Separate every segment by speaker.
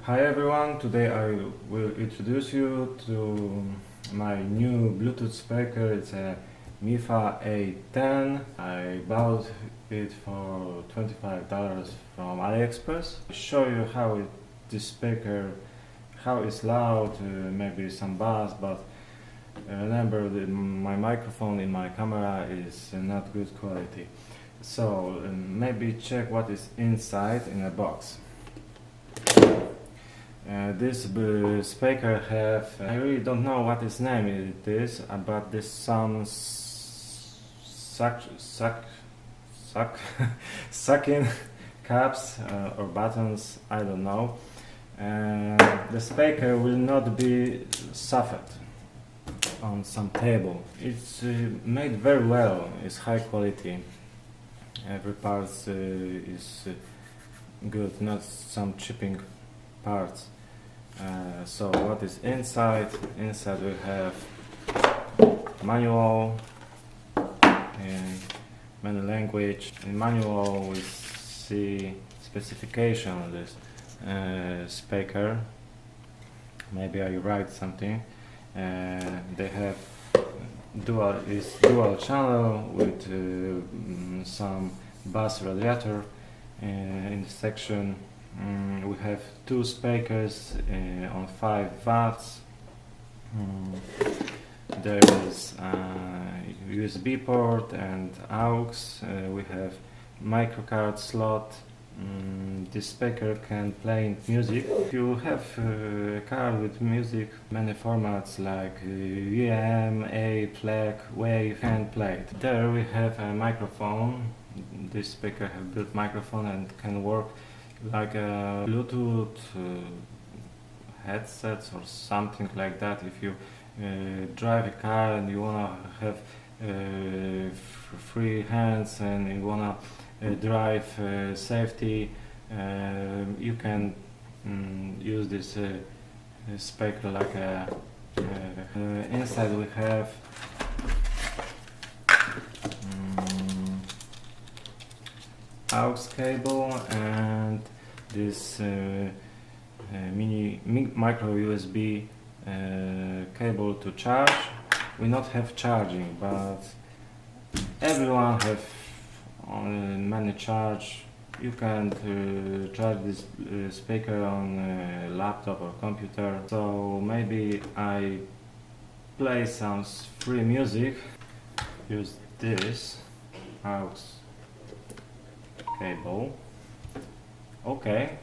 Speaker 1: Hi everyone, today I will introduce you to my new Bluetooth speaker. It's a Mifa A10. I bought it for $25 from AliExpress. I'll show you how this speaker, how it's loud, maybe some bass, but remember that my microphone in my camera is not good quality. So maybe check what is inside in a box. This speaker have, I really don't know what its name it is, but this some sucking caps or buttons, I don't know. The speaker will not be suffered on some table. It's made very well, it's high quality. Every part is good, not some chipping parts. So what is inside? Inside we have manual in many language. In manual we see specification of this speaker. Maybe I write something. They have dual channel with some bass radiator. In the section we have two speakers on 5 watts. There is a USB port and aux. We have microcard slot. This speaker can play music. If you have a card with music, many formats like VM, A, FLAC, WAV, and plate. There we have a microphone. This speaker has built microphone and can work like a Bluetooth headsets or something like that. If you drive a car and you wanna have free hands and you wanna drive safety, you can use this speaker like a inside we have aux cable and this micro USB cable to charge. We not have charging, but everyone have many charge. You can charge this speaker on a laptop or computer. So maybe I play some free music. Use this aux cable. Okay.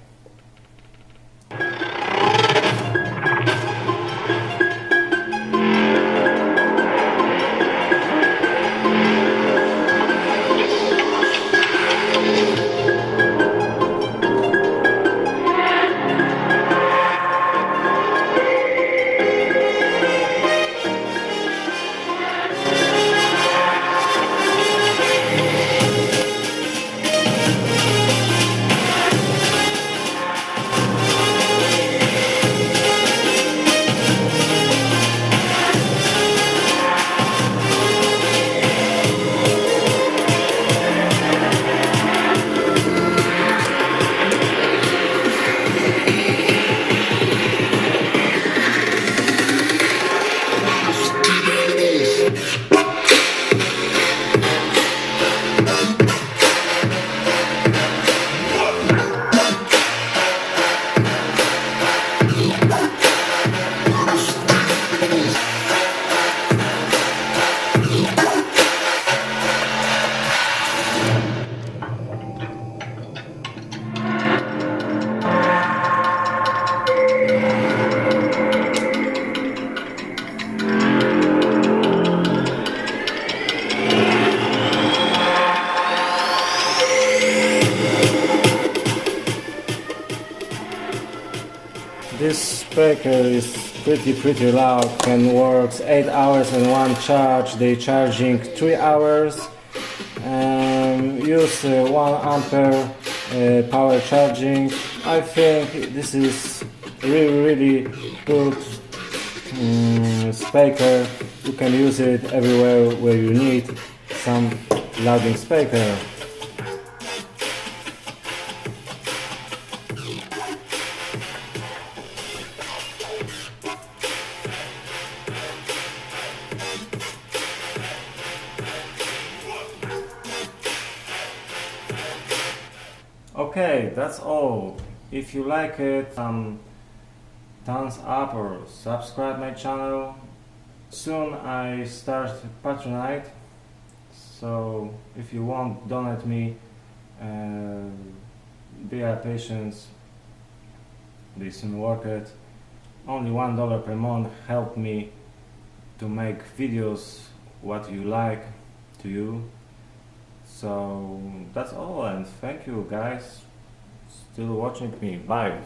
Speaker 1: This speaker is pretty loud, can work 8 hours in one charge. They charging 3 hours. Use 1 ampere power charging. I think this is really good speaker. You can use it everywhere where you need some louding speaker. Okay, that's all. If you like it, thumbs up or subscribe my channel. Soon I start Patreon, so if you want donate me, be patient, this soon work it. Only $1 per month help me to make videos what you like to you. So that's all, and thank you guys still watching me. Bye.